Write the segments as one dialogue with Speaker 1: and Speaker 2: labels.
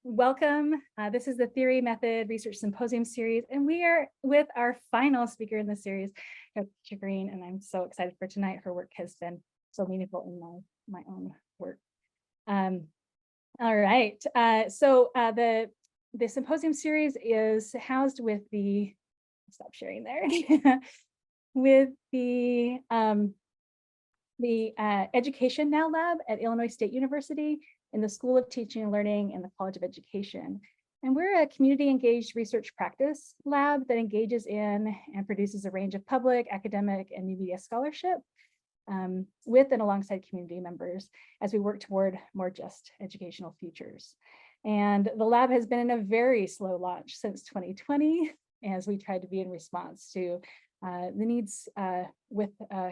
Speaker 1: welcome. This is the Theory, Method, Research Symposium series, and we are with our final speaker in the series, Keisha Green, and I'm so excited for tonight. Her work has been so meaningful in my own work. All right, so the symposium series is housed with the, stop sharing there, with the Education Now Lab at Illinois State University in the School of Teaching and Learning and the College of Education. And we're a community engaged research practice lab that engages in and produces a range of public, academic, and new media scholarship with and alongside community members as we work toward more just educational futures. And the lab has been in a very slow launch since 2020 as we tried to be in response to the needs with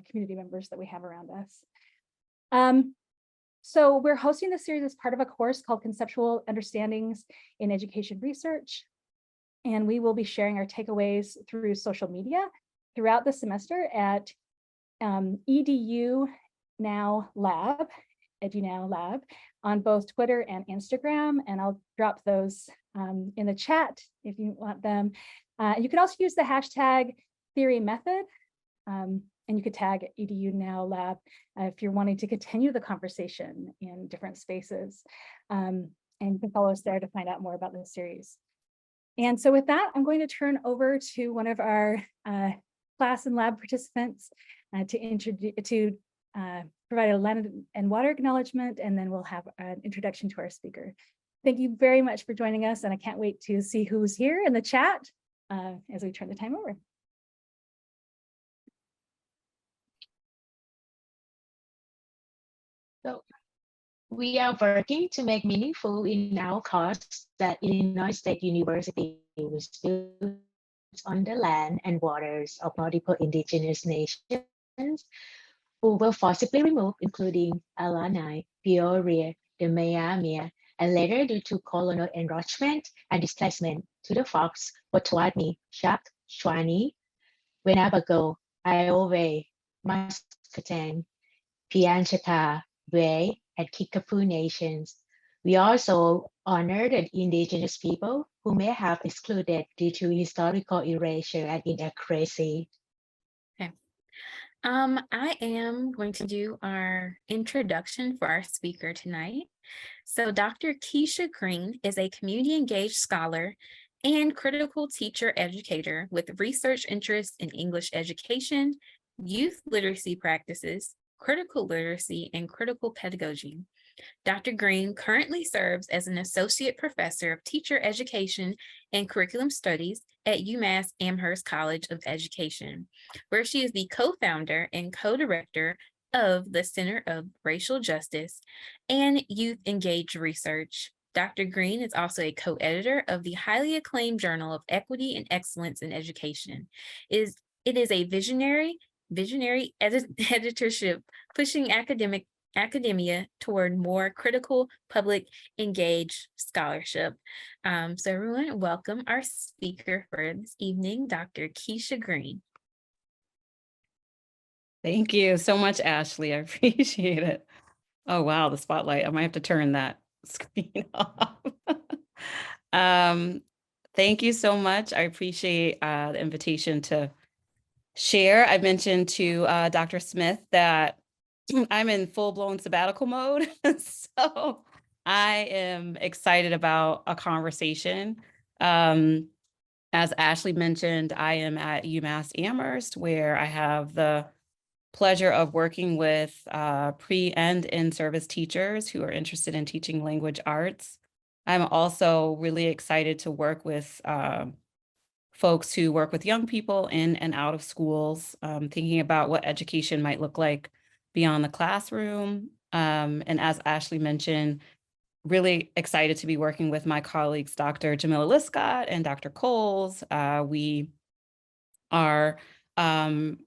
Speaker 1: community members that we have around us. So we're hosting this series as part of a course called Conceptual Understandings in Education Research. And we will be sharing our takeaways through social media throughout the semester at EDU Now Lab, EduNow Lab, on both Twitter and Instagram. And I'll drop those in the chat if you want them. You can also use the hashtag Theory Method. And you could tag EDU Now Lab if you're wanting to continue the conversation in different spaces. And you can follow us there to find out more about this series. And so with that, I'm going to turn over to one of our class and lab participants to provide a land and water acknowledgement, and then we'll have an introduction to our speaker. Thank you very much for joining us, and I can't wait to see who's here in the chat as we turn the time over.
Speaker 2: So we are working to make meaningful in our cause that Illinois State University was built on the land and waters of multiple indigenous nations who were forcibly removed, including Illini, Peoria, the Miami, and later due to colonial enrichment and displacement to the Fox, Potawatomi, Chap, Shawnee, Winnebago, Iowa, Muscatine, Pianchata, Way, and Kickapoo nations. We also honor the indigenous people who may have excluded due to historical erasure and inaccuracy.
Speaker 3: Okay. I am going to do our introduction for our speaker tonight. So Dr. Keisha Green is a community engaged scholar and critical teacher educator with research interests in English education, youth literacy practices, critical literacy, and critical pedagogy. Dr. Green currently serves as an associate professor of teacher education and curriculum studies at UMass Amherst College of Education, where she is the co-founder and co-director of the Center of Racial Justice and Youth Engaged Research. Dr. Green is also a co-editor of the highly acclaimed Journal of Equity and Excellence in Education. It is a visionary editorship pushing academia toward more critical public engaged scholarship. So everyone, welcome our speaker for this evening, Dr. Keisha Green.
Speaker 4: Thank you so much, Ashley. I appreciate it. Oh, wow, the spotlight. I might have to turn that screen off. Thank you so much. I appreciate the invitation to share. I mentioned to Dr. Smith that I'm in full-blown sabbatical mode. So I am excited about a conversation. As Ashley mentioned, I am at UMass Amherst, where I have the pleasure of working with pre and in-service teachers who are interested in teaching language arts. I'm also really excited to work with folks who work with young people in and out of schools, thinking about what education might look like beyond the classroom. And as Ashley mentioned, really excited to be working with my colleagues, Dr. Jamila Liscott and Dr. Coles. We are so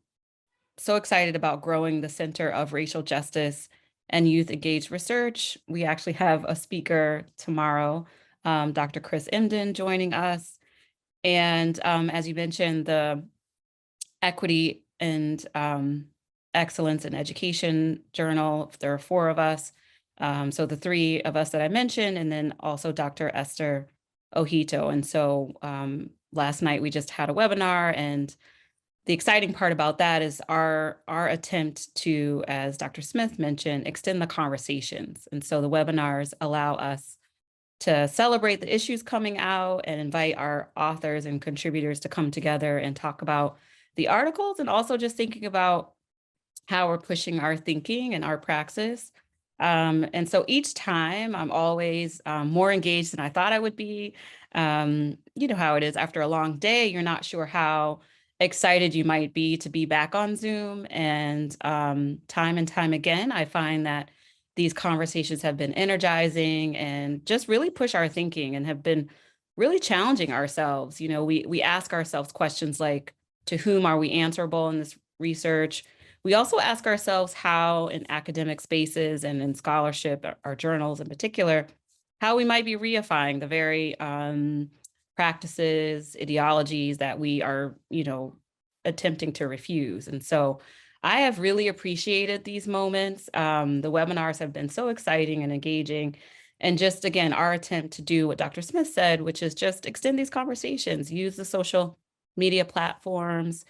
Speaker 4: excited about growing the Center of Racial Justice and Youth Engaged Research. We actually have a speaker tomorrow, Dr. Chris Emden, joining us. And as you mentioned, the Equity and Excellence in Education Journal, there are 4 of us. So the three of us that I mentioned, and then also Dr. Esther Ojito. And so last night we just had a webinar, and the exciting part about that is our attempt to, as Dr. Smith mentioned, extend the conversations. And so the webinars allow us to celebrate the issues coming out and invite our authors and contributors to come together and talk about the articles, and also just thinking about how we're pushing our thinking and our praxis. And so each time I'm always more engaged than I thought I would be. You know how it is after a long day, you're not sure how excited you might be to be back on Zoom. And time again, I find that these conversations have been energizing and just really push our thinking and have been really challenging ourselves. You know, we ask ourselves questions like, to whom are we answerable in this research? We also ask ourselves how in academic spaces and in scholarship, our journals in particular, how we might be reifying the very practices, ideologies that we are, you know, attempting to refuse. And so I have really appreciated these moments. The webinars have been so exciting and engaging. And just, again, our attempt to do what Dr. Smith said, which is just extend these conversations, use the social media platforms,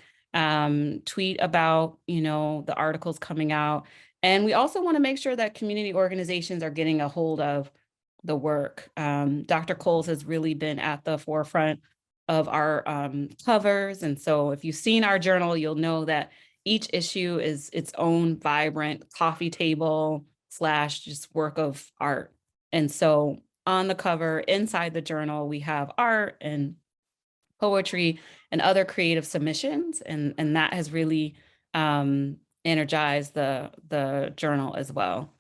Speaker 4: tweet about, you know, the articles coming out. And we also want to make sure that community organizations are getting a hold of the work. Dr. Coles has really been at the forefront of our covers. And so if you've seen our journal, you'll know that each issue is its own vibrant coffee table / just work of art. And so on the cover inside the journal, we have art and poetry and other creative submissions. And that has really energized the journal as well.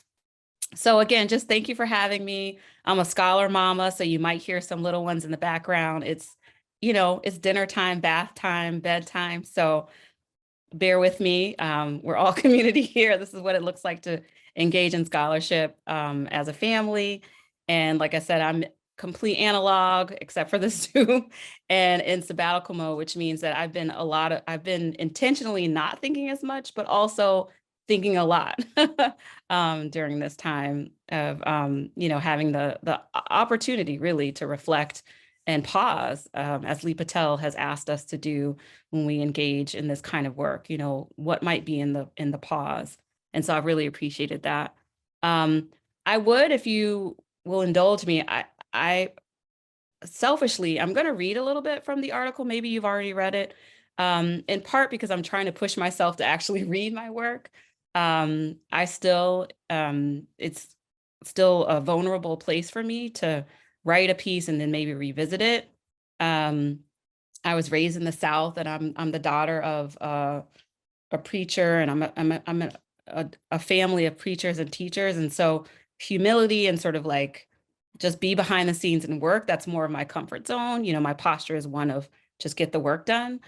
Speaker 4: So again, just thank you for having me. I'm a scholar mama, so you might hear some little ones in the background. It's, you know, it's dinner time, bath time, bedtime. So bear with me. We're all community here. This is what it looks like to engage in scholarship as a family. And like I said, I'm complete analog except for the Zoom and in sabbatical mode, which means that I've been intentionally not thinking as much, but also thinking a lot during this time of, you know, having the opportunity really to reflect and pause, as Lee Patel has asked us to do when we engage in this kind of work. You know, what might be in the pause. And so I've really appreciated that. I would, if you will indulge me, I selfishly, I'm going to read a little bit from the article. Maybe you've already read it, in part because I'm trying to push myself to actually read my work. It's still a vulnerable place for me to write a piece and then maybe revisit it. I was raised in the South, and I'm the daughter of a preacher, and I'm a family of preachers and teachers, and so humility and sort of like just be behind the scenes and work, that's more of my comfort zone. You know, my posture is one of just get the work done.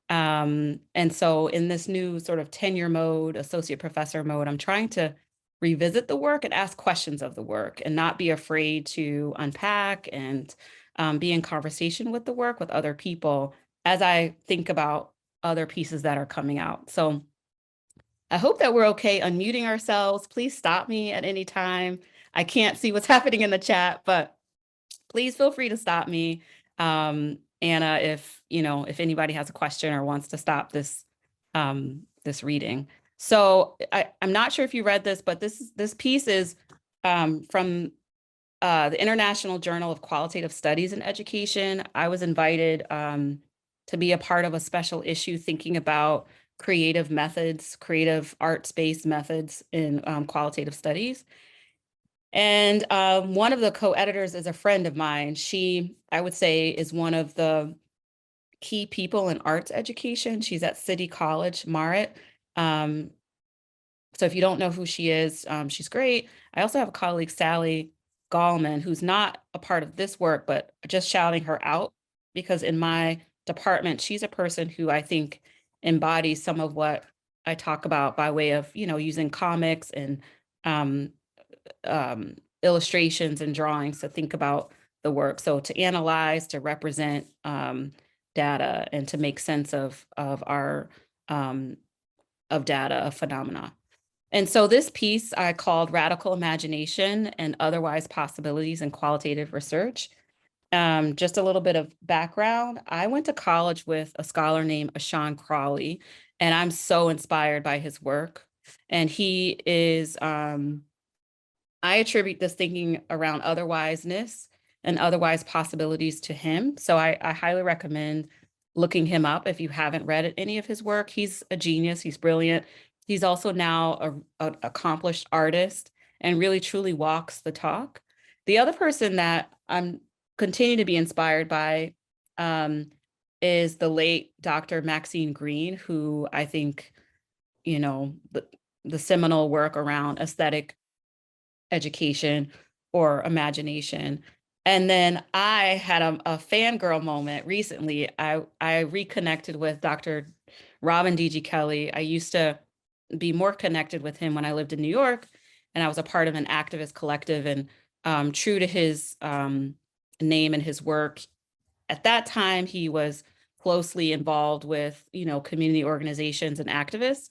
Speaker 4: And so in this new sort of tenure mode, associate professor mode, I'm trying to revisit the work and ask questions of the work and not be afraid to unpack and be in conversation with the work with other people as I think about other pieces that are coming out. So I hope that we're okay unmuting ourselves. Please stop me at any time. I can't see what's happening in the chat, but please feel free to stop me. Anna, if anybody has a question or wants to stop this reading. So I'm not sure if you read this, but this piece is from the International Journal of Qualitative Studies in Education. I was invited to be a part of a special issue thinking about creative methods, creative arts-based methods in qualitative studies. And one of the co-editors is a friend of mine. She, I would say, is one of the key people in arts education. She's at City College, Marit. So if you don't know who she is, she's great. I also have a colleague, Sally Gallman, who's not a part of this work, but just shouting her out, because in my department, she's a person who I think embodies some of what I talk about by way of, using comics and illustrations and drawings to think about the work. So to analyze, to represent data, and to make sense of our of data, of phenomena. And so this piece I called Radical Imagination and Otherwise Possibilities in Qualitative Research. Just a little bit of background. I went to college with a scholar named Ashan Crawley, and I'm so inspired by his work. And he is, I attribute this thinking around otherwiseness and otherwise possibilities to him. So I highly recommend looking him up if you haven't read any of his work. He's a genius. He's brilliant. He's also now an accomplished artist and really truly walks the talk. The other person that I'm continue to be inspired by is the late Dr. Maxine Green, who I think, you know, the seminal work around aesthetic education or imagination. And then I had a fangirl moment recently. I reconnected with Dr. Robin D.G. Kelly. I used to be more connected with him when I lived in New York, and I was a part of an activist collective. And true to his name and his work, at that time he was closely involved with, you know, community organizations and activists.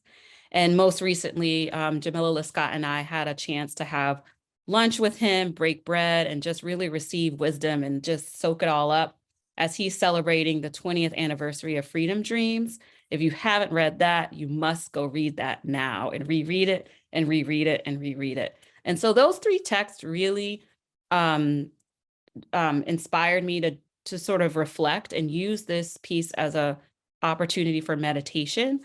Speaker 4: And most recently, Jamila Liscott and I had a chance to have lunch with him, break bread, and just really receive wisdom and just soak it all up as he's celebrating the 20th anniversary of Freedom Dreams. If you haven't read that, you must go read that now and reread it and reread it and reread it. And so those three texts really inspired me to sort of reflect and use this piece as a opportunity for meditation.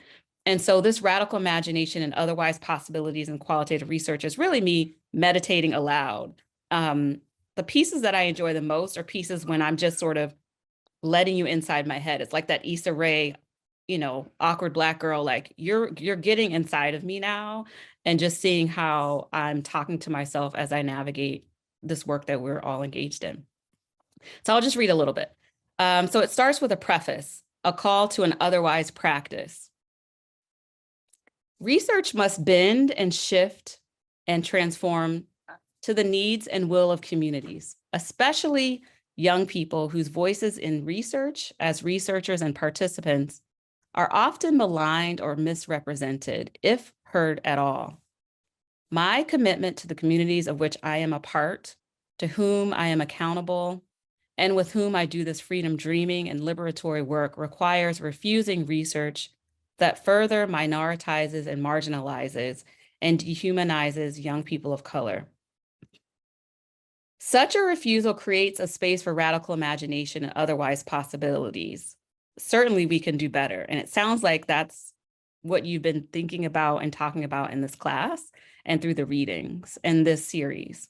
Speaker 4: And so this radical imagination and otherwise possibilities in qualitative research is really me meditating aloud. The pieces that I enjoy the most are pieces when I'm just sort of letting you inside my head. It's like that Issa Rae, you know, awkward Black girl, like you're getting inside of me now, and just seeing how I'm talking to myself as I navigate this work that we're all engaged in. So I'll just read a little bit. So it starts with a preface, a call to an otherwise practice. Research must bend and shift and transform to the needs and will of communities, especially young people whose voices in research as researchers and participants are often maligned or misrepresented, if heard at all. My commitment to the communities of which I am a part, to whom I am accountable, and with whom I do this freedom dreaming and liberatory work requires refusing research that further minoritizes and marginalizes and dehumanizes young people of color. Such a refusal creates a space for radical imagination and otherwise possibilities. Certainly we can do better. And it sounds like that's what you've been thinking about and talking about in this class and through the readings in this series.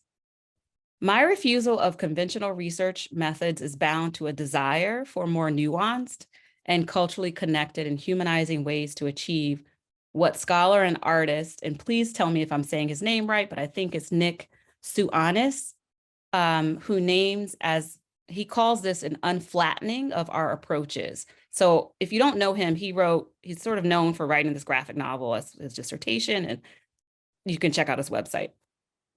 Speaker 4: My refusal of conventional research methods is bound to a desire for more nuanced and culturally connected and humanizing ways to achieve what scholar and artist, and please tell me if I'm saying his name right, but I think it's Nick Suanis, who names as, he calls this an unflattening of our approaches. So if you don't know him, he's sort of known for writing this graphic novel as his dissertation, and you can check out his website.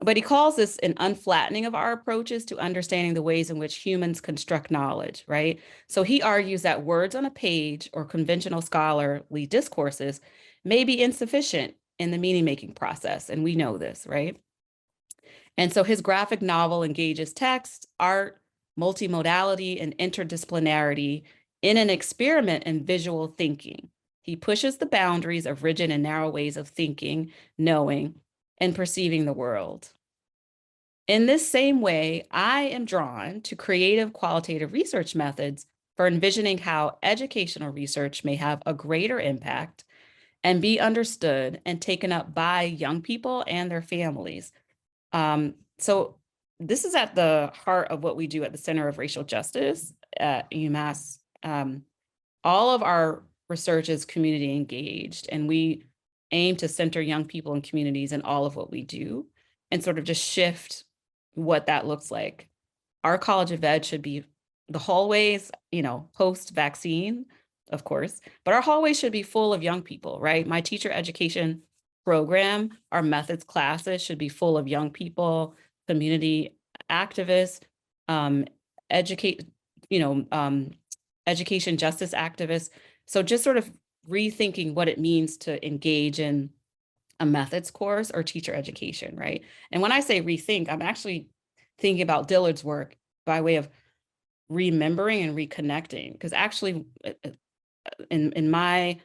Speaker 4: But he calls this an unflattening of our approaches to understanding the ways in which humans construct knowledge, right? So he argues that words on a page or conventional scholarly discourses may be insufficient in the meaning-making process, and we know this, right? And so his graphic novel engages text, art, multimodality, and interdisciplinarity in an experiment in visual thinking. He pushes the boundaries of rigid and narrow ways of thinking, knowing, and perceiving the world. In this same way, I am drawn to creative qualitative research methods for envisioning how educational research may have a greater impact and be understood and taken up by young people and their families. So this is at the heart of what we do at the Center of Racial Justice at UMass. All of our research is community engaged, and we aim to center young people and communities in all of what we do and sort of just shift what that looks like. Our College of Ed should be the hallways, you know, post-vaccine, of course, but our hallways should be full of young people, right? My teacher education program, our methods classes should be full of young people, community activists, education justice activists. So just sort of rethinking what it means to engage in a methods course, or teacher education, right? And when I say rethink, I'm actually thinking about Dillard's work by way of remembering and reconnecting, because actually in my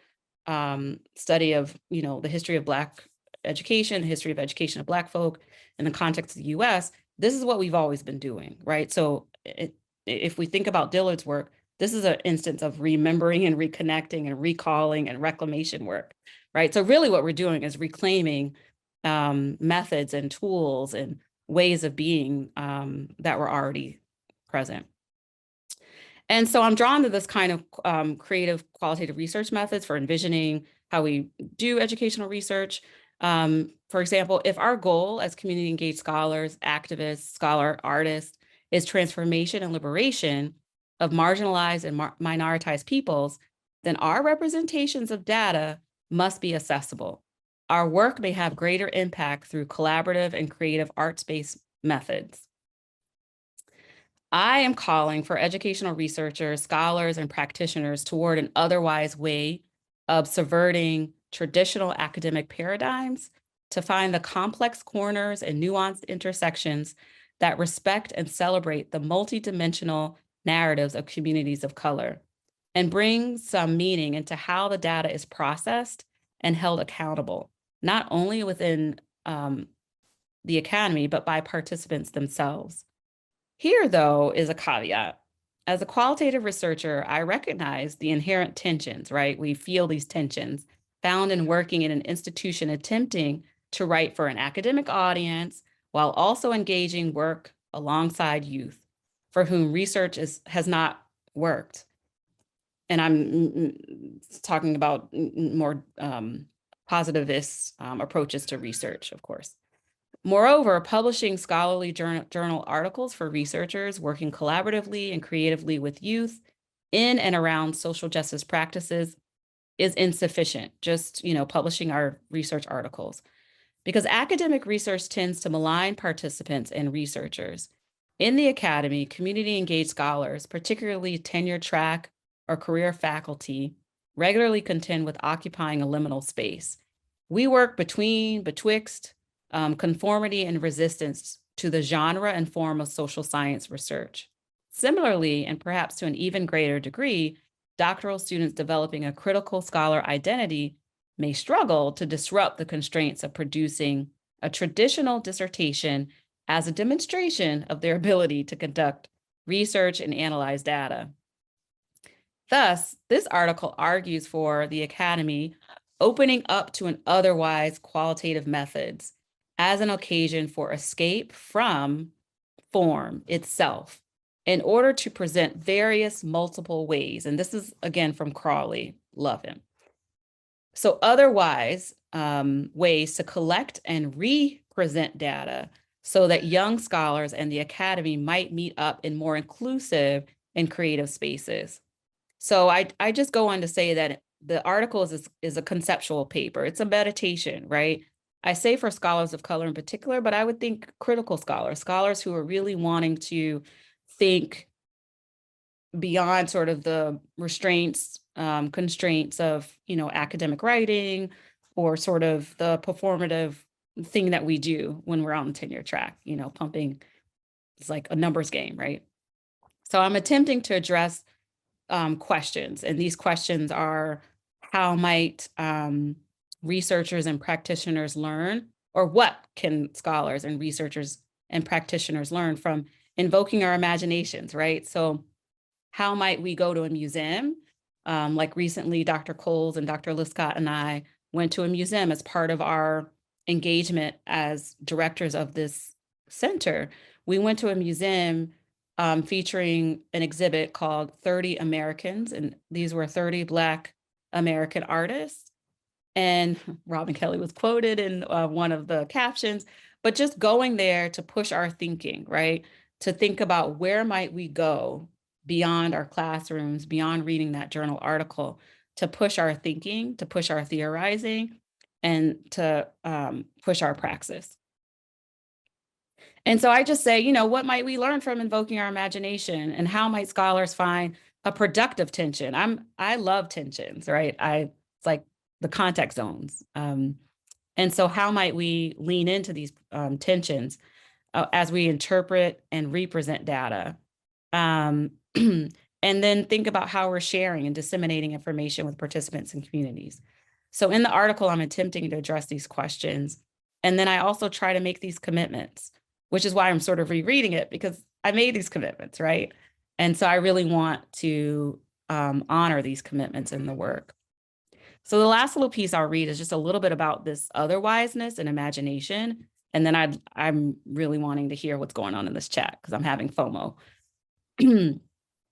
Speaker 4: study of, the history of Black education, history of education of Black folk in the context of the US, this is what we've always been doing, right? So if we think about Dillard's work, this is an instance of remembering and reconnecting and recalling and reclamation work, right? So really what we're doing is reclaiming methods and tools and ways of being that were already present. And so I'm drawn to this kind of creative qualitative research methods for envisioning how we do educational research. For example, if our goal as community engaged scholars, activists, scholar, artists is transformation and liberation of marginalized and minoritized peoples, then our representations of data must be accessible. Our work may have greater impact through collaborative and creative arts-based methods. I am calling for educational researchers, scholars, and practitioners toward an otherwise way of subverting traditional academic paradigms to find the complex corners and nuanced intersections that respect and celebrate the multidimensional narratives of communities of color, and bring some meaning into how the data is processed and held accountable, not only within the academy, but by participants themselves. Here, though, is a caveat. As a qualitative researcher, I recognize the inherent tensions, right? We feel these tensions found in working in an institution attempting to write for an academic audience while also engaging work alongside youth for whom research has not worked. And I'm talking about more positivist approaches to research, of course. Moreover, publishing scholarly journal articles for researchers working collaboratively and creatively with youth in and around social justice practices is insufficient, just publishing our research articles, because academic research tends to malign participants and researchers. In the academy, community engaged scholars, particularly tenure track or career faculty, regularly contend with occupying a liminal space. We work betwixt conformity and resistance to the genre and form of social science research. Similarly, and perhaps to an even greater degree, doctoral students developing a critical scholar identity may struggle to disrupt the constraints of producing a traditional dissertation as a demonstration of their ability to conduct research and analyze data. Thus, this article argues for the academy opening up to an otherwise qualitative methods as an occasion for escape from form itself in order to present various multiple ways. And this is, again, from Crawley, love him. So otherwise, ways to collect and re-present data so that young scholars and the academy might meet up in more inclusive and creative spaces. So I just go on to say that the article is a conceptual paper. It's a meditation, right? I say for scholars of color in particular, but I would think critical scholars who are really wanting to think beyond sort of the restraints, constraints of, academic writing or sort of the performative thing that we do when we're on the tenure track, pumping. It's like a numbers game, right? So I'm attempting to address questions, and these questions are: how might researchers and practitioners learn, or what can scholars and researchers and practitioners learn from invoking our imaginations, right? So how might we go to a museum? Like recently, Dr. Coles and Dr. Liscott and I went to a museum as part of our engagement as directors of this center. We went to a museum featuring an exhibit called 30 Americans, and these were 30 Black American artists. And Robin Kelly was quoted in one of the captions, but just going there to push our thinking, right? To think about where might we go beyond our classrooms, beyond reading that journal article, to push our thinking, to push our theorizing, and to push our praxis. And so I just say, what might we learn from invoking our imagination, and how might scholars find a productive tension? I love tensions, right? It's like the contact zones. And And so how might we lean into these tensions as we interpret and represent data? And then think about how we're sharing and disseminating information with participants and communities. So in the article, I'm attempting to address these questions. And then I also try to make these commitments, which is why I'm sort of rereading it, because I made these commitments, right? And so I really want to honor these commitments in the work. So the last little piece I'll read is just a little bit about this otherwiseness and imagination. And then I'm really wanting to hear what's going on in this chat because I'm having FOMO.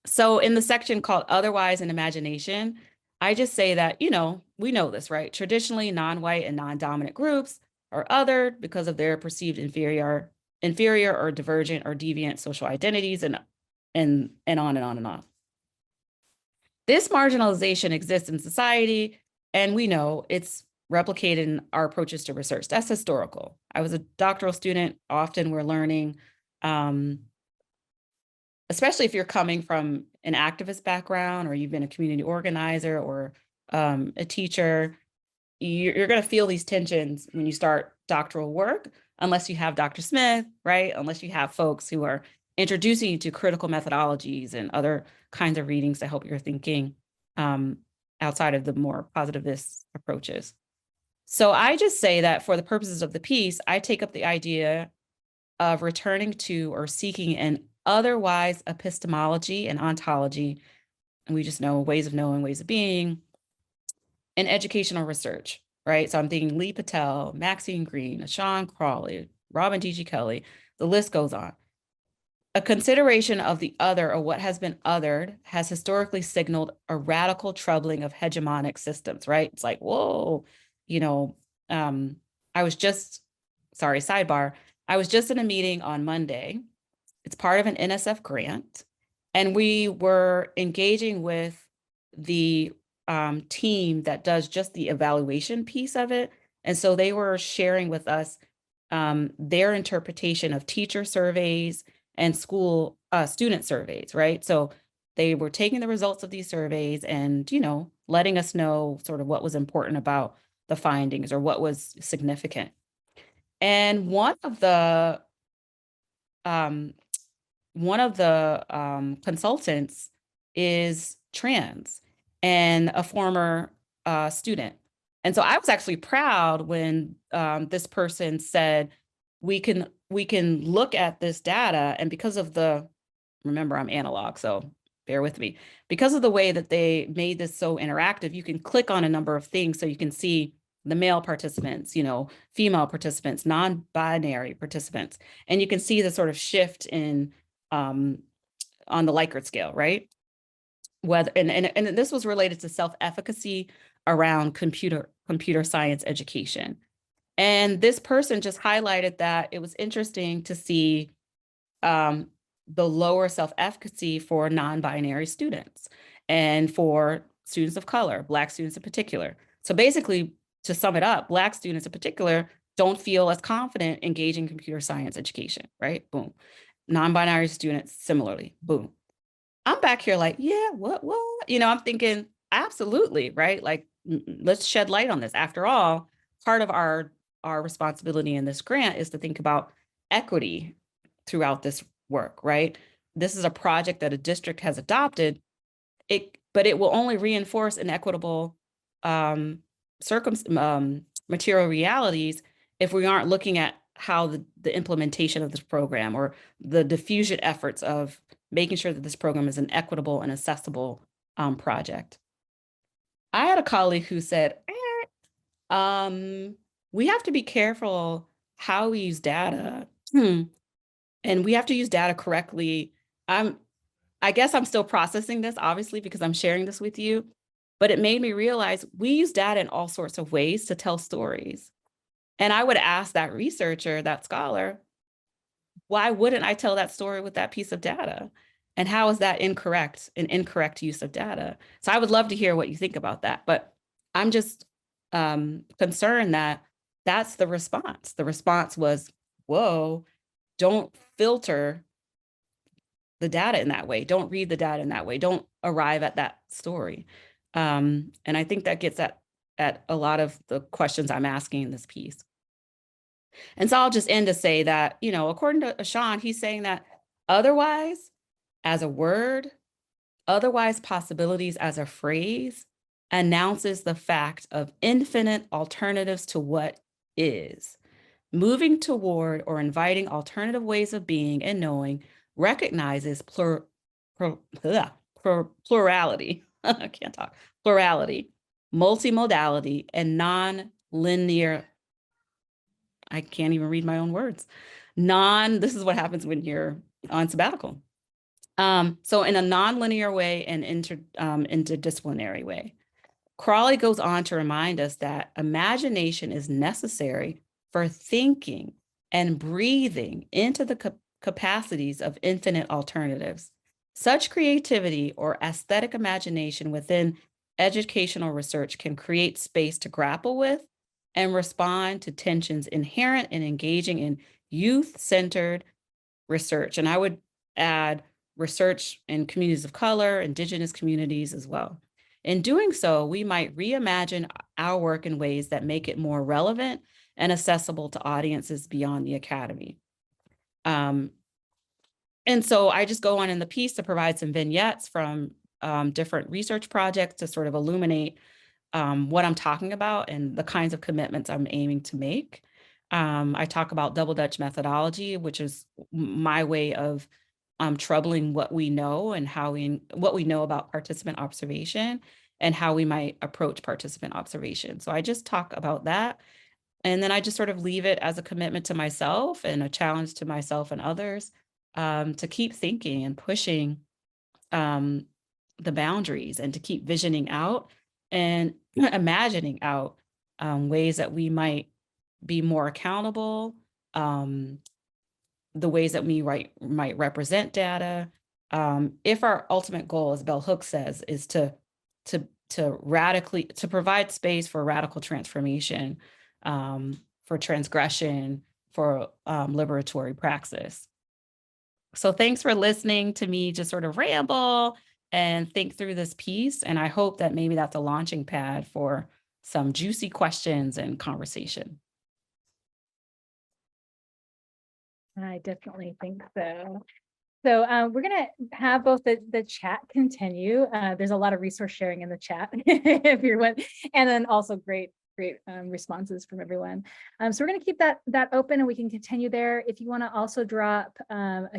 Speaker 4: So in the section called Otherwise and Imagination, I just say that, you know, we know this, right? Traditionally, non-white and non-dominant groups are othered because of their perceived inferior or divergent or deviant social identities and on and on and on. This marginalization exists in society, and we know it's replicated in our approaches to research. That's historical. I was a doctoral student. Often we're learning, especially if you're coming from an activist background or you've been a community organizer or a teacher, you're going to feel these tensions when you start doctoral work, unless you have Dr. Smith, right? Unless you have folks who are introducing you to critical methodologies and other kinds of readings to help your thinking outside of the more positivist approaches. So I just say that for the purposes of the piece, I take up the idea of returning to or seeking an otherwise epistemology and ontology, and we just know ways of knowing, ways of being, and educational research, right? So I'm thinking Lee Patel, Maxine Green, Sean Crawley, Robin D.G. Kelly, the list goes on. A consideration of the other or what has been othered has historically signaled a radical troubling of hegemonic systems, right? It's like, whoa, you know, I was just in a meeting on Monday. It's part of an NSF grant. And we were engaging with the team that does just the evaluation piece of it. And so they were sharing with us their interpretation of teacher surveys and school student surveys, right? So they were taking the results of these surveys and, you know, letting us know sort of what was important about the findings or what was significant. And one of the consultants is trans and a former student. And so I was actually proud when this person said, we can look at this data, and because of remember I'm analog, so bear with me, because of the way that they made this so interactive, you can click on a number of things so you can see the male participants, you know, female participants, non-binary participants, and you can see the sort of shift in on the Likert scale, right? Whether and this was related to self-efficacy around computer science education. And this person just highlighted that it was interesting to see the lower self-efficacy for non-binary students and for students of color, Black students in particular. So basically, to sum it up, Black students in particular don't feel as confident engaging computer science education, right? Boom. Non-binary students, similarly, boom. I'm back here like, yeah, what? You know, I'm thinking, absolutely, right? Like, let's shed light on this. After all, part of our responsibility in this grant is to think about equity throughout this work, right? This is a project that a district has adopted, but it will only reinforce inequitable material realities if we aren't looking at how the implementation of this program or the diffusion efforts of making sure that this program is an equitable and accessible project. I had a colleague who said, we have to be careful how we use data, and we have to use data correctly. I guess I'm still processing this, obviously, because I'm sharing this with you, but it made me realize we use data in all sorts of ways to tell stories. And I would ask that researcher, that scholar, why wouldn't I tell that story with that piece of data? And how is that an incorrect use of data? So I would love to hear what you think about that, but I'm just concerned that that's the response. The response was, whoa, don't filter the data in that way. Don't read the data in that way. Don't arrive at that story. And I think that gets at at a lot of the questions I'm asking in this piece. And so I'll just end to say that, according to Sean, he's saying that otherwise as a word, otherwise possibilities as a phrase announces the fact of infinite alternatives to what is. Moving toward or inviting alternative ways of being and knowing recognizes plurality. I can't talk. Plurality, multimodality, and non-linear. I can't even read my own words. This is what happens when you're on sabbatical. So in a non-linear way and interdisciplinary way. Crawley goes on to remind us that imagination is necessary for thinking and breathing into the capacities of infinite alternatives. Such creativity or aesthetic imagination within educational research can create space to grapple with and respond to tensions inherent in engaging in youth-centered research. And I would add research in communities of color, indigenous communities as well. In doing so, we might reimagine our work in ways that make it more relevant and accessible to audiences beyond the academy. And so I just go on in the piece to provide some vignettes from different research projects to sort of illuminate what I'm talking about and the kinds of commitments I'm aiming to make. I talk about double Dutch methodology, which is my way of troubling what we know and what we know about participant observation and how we might approach participant observation. So I just talk about that. And then I just sort of leave it as a commitment to myself and a challenge to myself and others to keep thinking and pushing the boundaries and to keep visioning out and imagining out ways that we might be more accountable, the ways that we might represent data. If our ultimate goal, as Bell Hooks says, is to provide space for radical transformation, for transgression, for liberatory praxis. So thanks for listening to me just sort of ramble and think through this piece. And I hope that maybe that's a launching pad for some juicy questions and conversation.
Speaker 1: I definitely think so. So we're going to have both the chat continue. There's a lot of resource sharing in the chat, if you're one, and then also great responses from everyone. So we're going to keep that open, and we can continue there. If you want to also drop a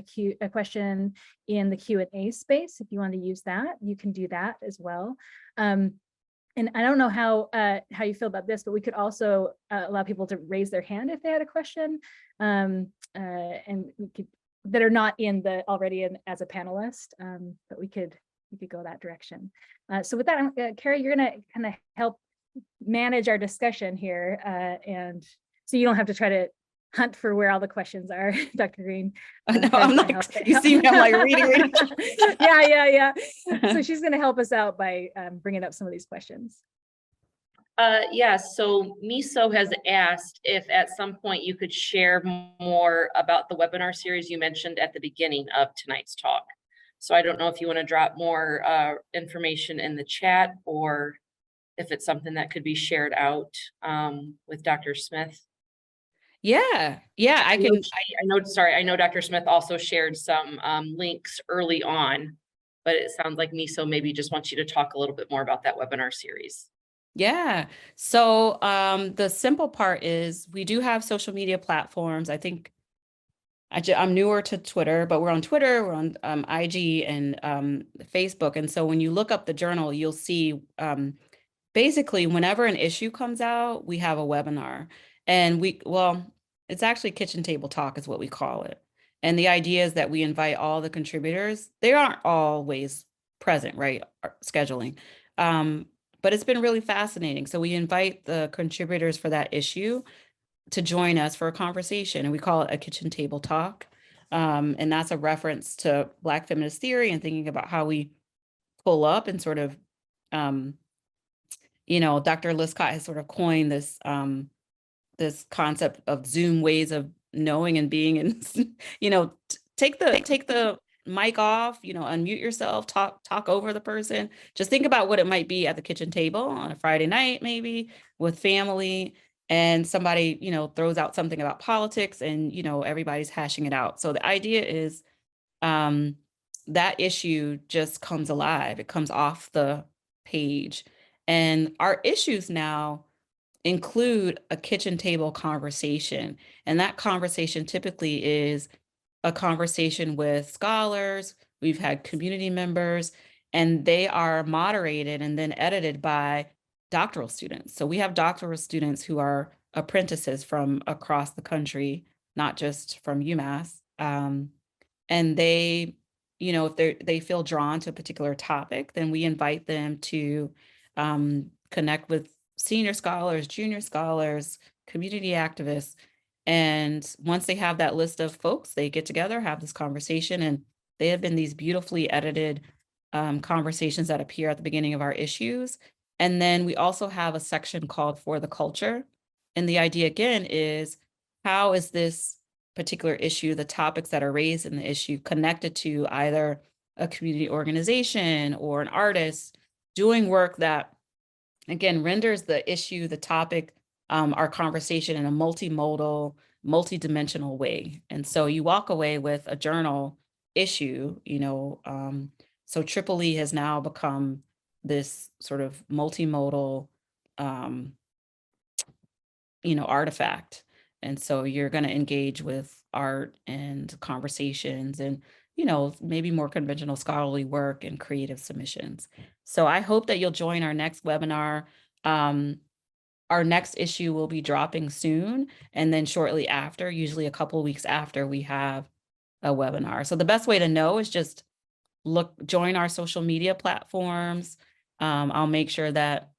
Speaker 1: question in the Q&A space, if you want to use that, you can do that as well. And I don't know how you feel about this, but we could also allow people to raise their hand if they had a question, and we could, that are not already in as a panelist, but we could go that direction. So with that, Carrie, you're going to kind of help manage our discussion here, and so you don't have to try to hunt for where all the questions are, Dr. Green.
Speaker 4: No, I'm like, you see me, I'm like reading.
Speaker 1: Yeah. So she's going to help us out by bringing up some of these questions.
Speaker 5: Yes, so Miso has asked if at some point you could share more about the webinar series you mentioned at the beginning of tonight's talk. So I don't know if you want to drop more information in the chat or if it's something that could be shared out with Dr. Smith.
Speaker 4: Yeah, I can.
Speaker 5: I know Dr. Smith also shared some links early on, but it sounds like Miso maybe just wants you to talk a little bit more about that webinar series.
Speaker 4: Yeah. So the simple part is we do have social media platforms. I think I'm newer to Twitter, but we're on Twitter, we're on IG and Facebook. And so when you look up the journal, you'll see basically whenever an issue comes out, we have a webinar. And it's actually kitchen table talk is what we call it. And the idea is that we invite all the contributors. They aren't always present, right? Scheduling. But it's been really fascinating. So we invite the contributors for that issue to join us for a conversation, and we call it a kitchen table talk. And that's a reference to Black feminist theory and thinking about how we pull up and sort of, Dr. Liskott has sort of coined this, this concept of Zoom ways of knowing and being, and, take the mic off, unmute yourself, talk over the person. Just think about what it might be at the kitchen table on a Friday night, maybe with family, and somebody, throws out something about politics and, everybody's hashing it out. So the idea is that issue just comes alive. It comes off the page. And our issues now include a kitchen table conversation. And that conversation typically is a conversation with scholars. We've had community members, and they are moderated and then edited by doctoral students. So we have doctoral students who are apprentices from across the country, not just from UMass. And they, if they feel drawn to a particular topic, then we invite them to connect with senior scholars, junior scholars, community activists. And once they have that list of folks, they get together, have this conversation, and they have been these beautifully edited conversations that appear at the beginning of our issues. And then we also have a section called For the Culture. And the idea again is, how is this particular issue, the topics that are raised in the issue, connected to either a community organization or an artist doing work that, again, renders the issue, the topic, our conversation in a multimodal, multidimensional way. And so you walk away with a journal issue, so Triple E has now become this sort of multimodal, artifact. And so you're going to engage with art and conversations and, maybe more conventional scholarly work and creative submissions. So I hope that you'll join our next webinar. Our next issue will be dropping soon. And then shortly after, usually a couple of weeks after, we have a webinar. So the best way to know is just join our social media platforms. I'll make sure that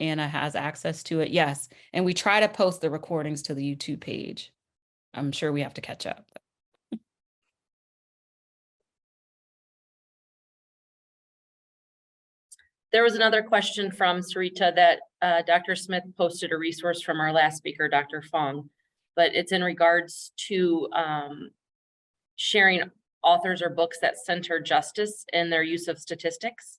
Speaker 4: Anna has access to it. Yes. And we try to post the recordings to the YouTube page. I'm sure we have to catch up.
Speaker 5: There was another question from Sarita that Dr. Smith posted a resource from our last speaker, Dr. Fong, but it's in regards to sharing authors or books that center justice in their use of statistics.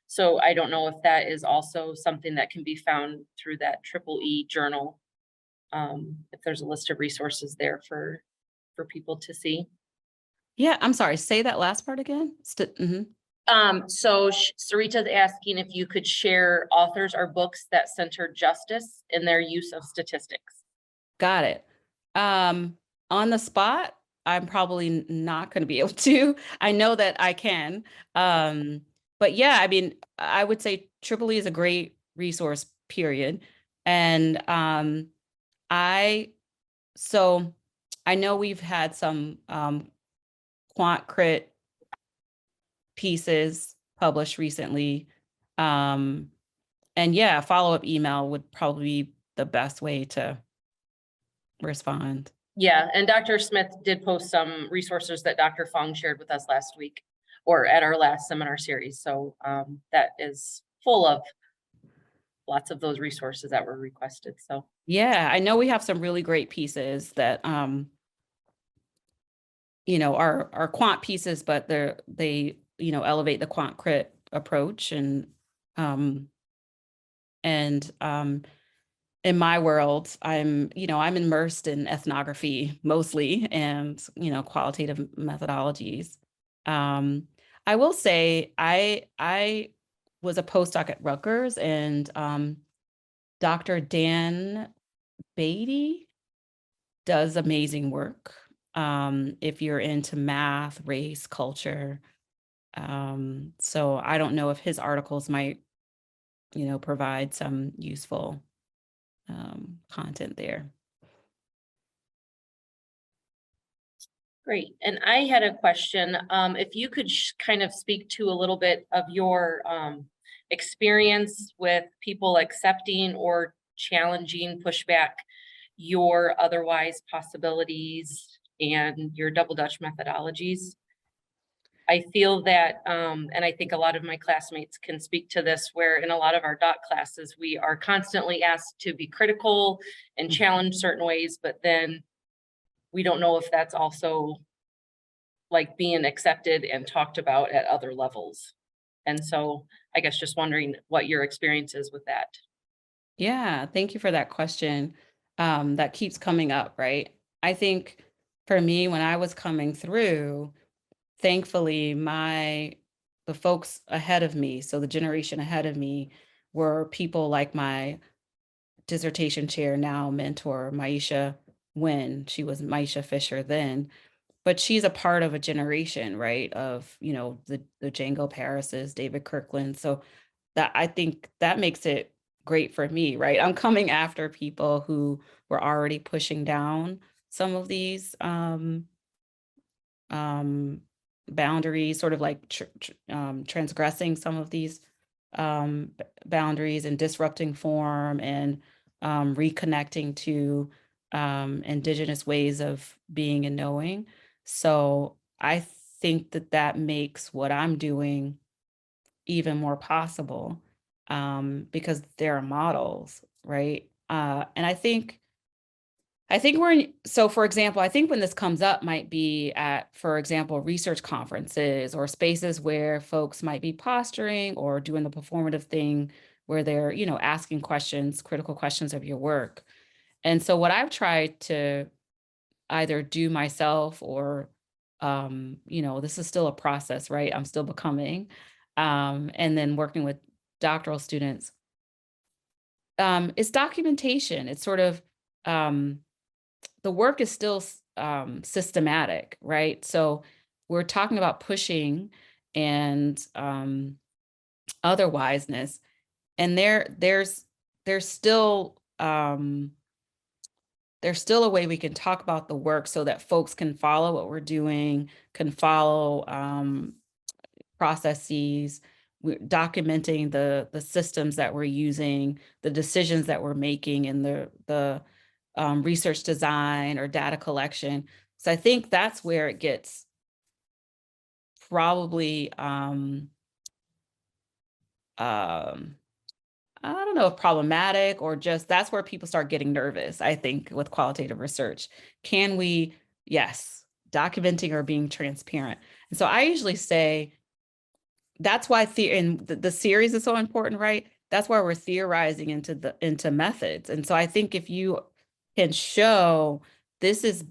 Speaker 5: So I don't know if that is also something that can be found through that Triple E journal. If there's a list of resources there for people to see.
Speaker 4: Yeah, I'm sorry, say that last part again.
Speaker 5: So Sarita's asking if you could share authors or books that center justice in their use of statistics.
Speaker 4: Got it. On the spot, I'm probably not going to be able to. I know that I can. But yeah, I mean, I would say Triple E is a great resource, period. And I know we've had some quant crit pieces published recently. And yeah, a follow-up email would probably be the best way to respond.
Speaker 5: Yeah, and Dr. Smith did post some resources that Dr. Fong shared with us last week or at our last seminar series. So that is full of lots of those resources that were requested. So
Speaker 4: yeah, I know we have some really great pieces that are quant pieces, but they elevate the quant crit approach. And in my world, I'm immersed in ethnography mostly, and qualitative methodologies. I will say I was a postdoc at Rutgers, and Dr. Dan Beatty does amazing work. If you're into math, race, culture. So I don't know if his articles might, provide some useful content there.
Speaker 5: great. And I had a question. If you could kind of speak to a little bit of your experience with people accepting or challenging pushback your otherwise possibilities and your double Dutch methodologies. I feel that, and I think a lot of my classmates can speak to this, where in a lot of our doc classes, we are constantly asked to be critical and challenge certain ways, but then we don't know if that's also like being accepted and talked about at other levels. And so I guess just wondering what your experience is with that.
Speaker 4: Yeah, thank you for that question. That keeps coming up, right? I think for me, when I was coming through, thankfully, the folks ahead of me, so the generation ahead of me, were people like my dissertation chair, now mentor, Maisha Wynn. She was Maisha Fisher then, but she's a part of a generation, right? Of, the Django Parises, David Kirkland. So that, I think that makes it great for me, right? I'm coming after people who were already pushing down some of these um, boundaries, sort of like transgressing some of these boundaries and disrupting form and reconnecting to indigenous ways of being and knowing. So I think that that makes what I'm doing even more possible, because there are models, right? And I think so for example, I think when this comes up might be at, for example, research conferences or spaces where folks might be posturing or doing the performative thing where they're, asking questions, critical questions of your work. And so what I've tried to either do myself or, this is still a process, right? I'm still becoming, and then working with doctoral students, it's documentation. It's sort of, the work is still systematic, right? So we're talking about pushing and otherwiseness, and there's still a way we can talk about the work so that folks can follow what we're doing, can follow processes. We're documenting the systems that we're using, the decisions that we're making, and the research design or data collection. So I think that's where it gets probably, I don't know if problematic or just that's where people start getting nervous, I think, with qualitative research. Can we, yes, documenting or being transparent. And so I usually say, that's why the series is so important, right? That's why we're theorizing into methods. And so I think if you can show this is,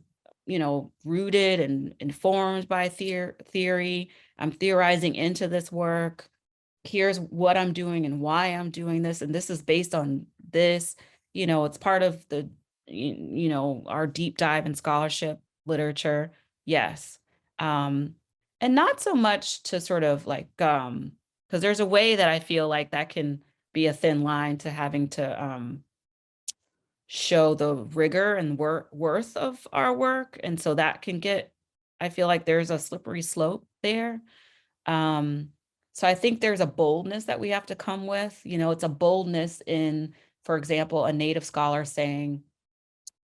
Speaker 4: rooted and informed by theory, I'm theorizing into this work. Here's what I'm doing and why I'm doing this, and this is based on this. It's part of the, our deep dive in scholarship literature. Yes. And not so much to sort of like, because there's a way that I feel like that can be a thin line to having to show the rigor and worth of our work. And so that can I feel like there's a slippery slope there. So I think there's a boldness that we have to come with. It's a boldness in, for example, a Native scholar saying,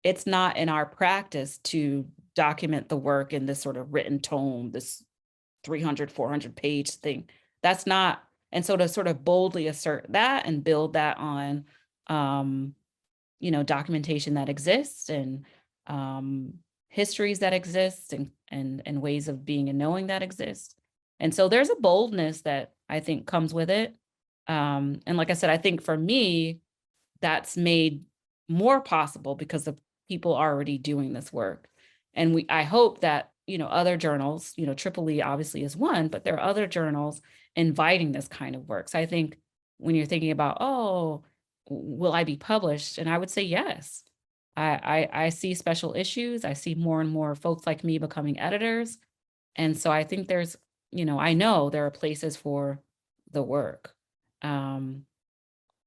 Speaker 4: it's not in our practice to document the work in this sort of written tome, this 300, 400 page thing. That's not, and so to sort of boldly assert that and build that on, documentation that exists and histories that exist and ways of being and knowing that exist. And so there's a boldness that I think comes with it. And like I said, I think for me, that's made more possible because of people already doing this work. And I hope that, other journals, Triple E obviously is one, but there are other journals inviting this kind of work. So I think when you're thinking about, oh, will I be published? And I would say yes. I see special issues. I see more and more folks like me becoming editors. And so I think I know there are places for the work. And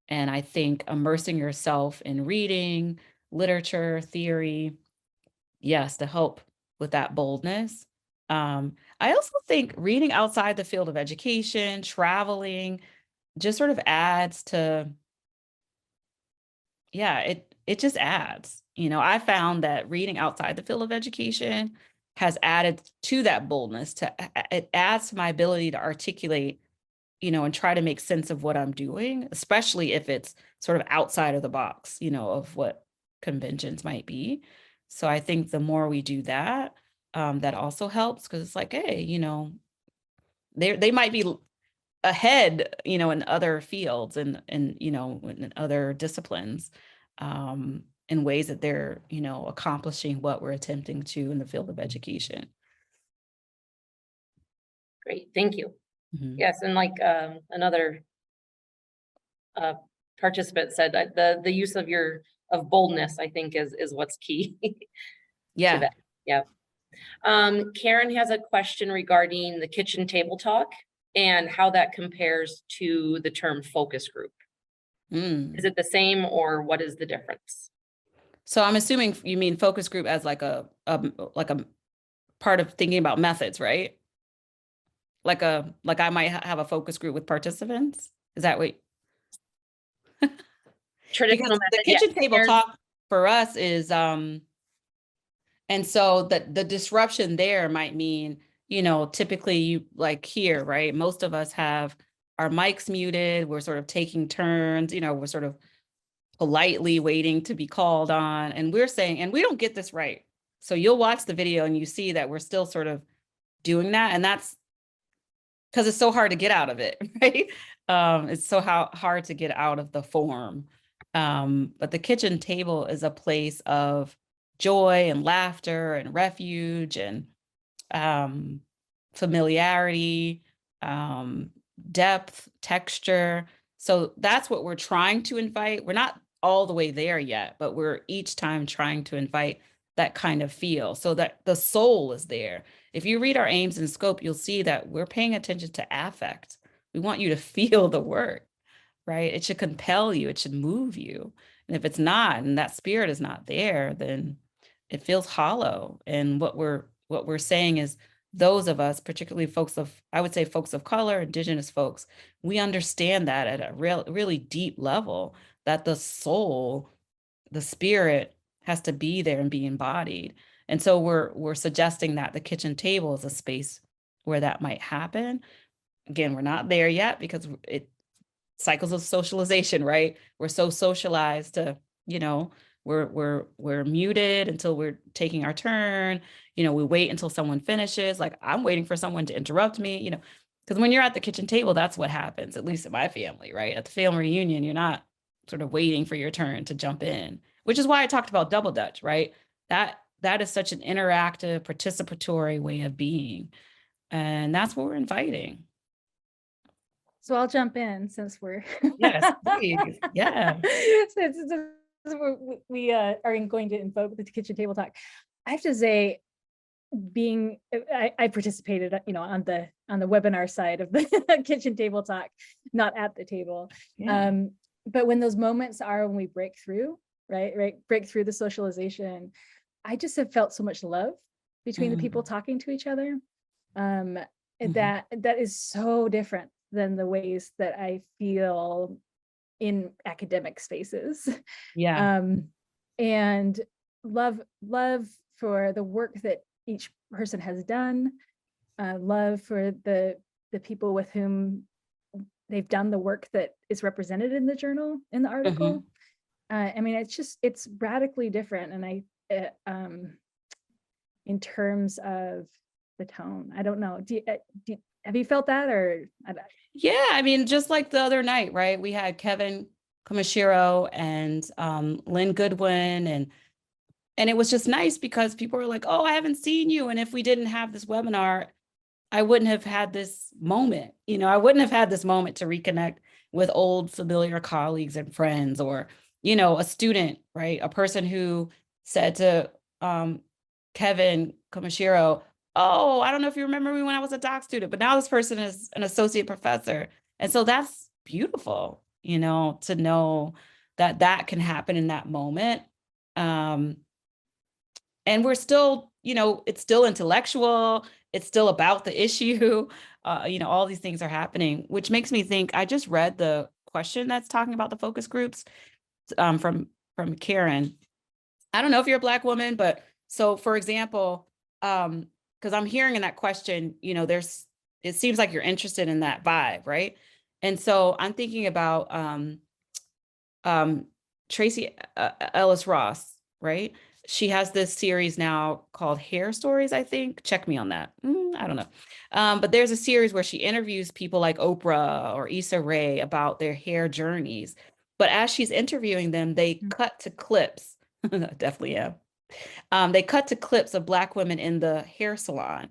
Speaker 4: I think immersing yourself in reading, literature, theory, yes, to help with that boldness. I also think reading outside the field of education, traveling, just sort of adds to, yeah, it just adds. I found that reading outside the field of education has added to that boldness. It adds to my ability to articulate, and try to make sense of what I'm doing, especially if it's sort of outside of the box, of what conventions might be. So I think the more we do that, that also helps, because it's like, hey, you know, they might be ahead, you know, in other fields and you know, in other disciplines, in ways that they're, you know, accomplishing what we're attempting to in the field of education.
Speaker 5: Great, thank you.
Speaker 4: Mhm.
Speaker 5: Yes, and like another participant said, that the use of boldness, I think, is what's key to
Speaker 4: Yeah.
Speaker 5: that. Yeah. Karen has a question regarding the kitchen table talk and how that compares to the term focus group.
Speaker 4: Mm.
Speaker 5: Is it the same, or what is the difference?
Speaker 4: So I'm assuming you mean focus group as like a part of thinking about methods, right? Like I might have a focus group with participants. Is that what? Because
Speaker 5: Traditional
Speaker 4: the
Speaker 5: method, yes.
Speaker 4: kitchen table talk for us is and so the disruption there might mean, you know, typically you like here, right? Most of us have our mics muted. We're sort of taking turns, you know, we're sort of politely waiting to be called on. And we're saying, and we don't get this right. So you'll watch the video and you see that we're still sort of doing that. And that's because it's so hard to get out of it, right? It's so hard to get out of the form. But the kitchen table is a place of joy and laughter and refuge and familiarity, depth, texture. So that's what we're trying to invite. We're not all the way there yet, but we're each time trying to invite that kind of feel so that the soul is there. If you read our aims and scope, you'll see that we're paying attention to affect. We want you to feel the work, right? It should compel you, it should move you. And if it's not, and that spirit is not there, then it feels hollow. And what we're saying is those of us, particularly folks of, I would say folks of color, Indigenous folks, we understand that at a really deep level, that the soul, the spirit has to be there and be embodied. And so we're suggesting that the kitchen table is a space where that might happen. Again, we're not there yet because it cycles of socialization, right? We're so socialized to, you know, we're muted until we're taking our turn. You know, we wait until someone finishes. Like I'm waiting for someone to interrupt me, you know, because when you're at the kitchen table, that's what happens, at least in my family, right? At the family reunion, you're not sort of waiting for your turn to jump in, which is why I talked about double Dutch, right? That is such an interactive, participatory way of being. And that's what we're inviting.
Speaker 1: So I'll jump in since we're
Speaker 4: Yes, please. Yeah.
Speaker 1: since we are going to invoke the kitchen table talk. I have to say, I participated, you know, on the webinar side of the kitchen table talk, not at the table.
Speaker 4: Yeah.
Speaker 1: But when those moments are when we break through, right, break through the socialization, I just have felt so much love between the people talking to each other. That is so different than the ways that I feel in academic spaces.
Speaker 4: Yeah.
Speaker 1: And love for the work that each person has done, love for the people with whom they've done the work that is represented in the journal, in the article. I mean, it's radically different. And in terms of the tone, I don't know. Have you felt that, or?
Speaker 4: Yeah, I mean, just like the other night, right? We had Kevin Komashiro and Lynn Goodwin, and it was just nice because people were like, "Oh, I haven't seen you." And if we didn't have this webinar, I wouldn't have had this moment. You know, I wouldn't have had this moment to reconnect with old familiar colleagues and friends, or, you know, a student, right? A person who said to Kevin Komashiro, "Oh, I don't know if you remember me when I was a doc student, but now this person is an associate professor." And so that's beautiful, you know, to know that that can happen in that moment. And we're still, you know, it's still intellectual, it's still about the issue. You know, all these things are happening, which makes me think, I just read the question that's talking about the focus groups from Karen. I don't know if you're a Black woman, but so for example, because I'm hearing in that question, you know, it seems like you're interested in that vibe, right? And so I'm thinking about Tracy Ellis Ross, right? she has this series now called Hair Stories, I think. Check me on that. I don't know. But there's a series where she interviews people like Oprah or Issa Rae about their hair journeys. But as she's interviewing them, they cut to clips. Definitely am. They cut to clips of Black women in the hair salon.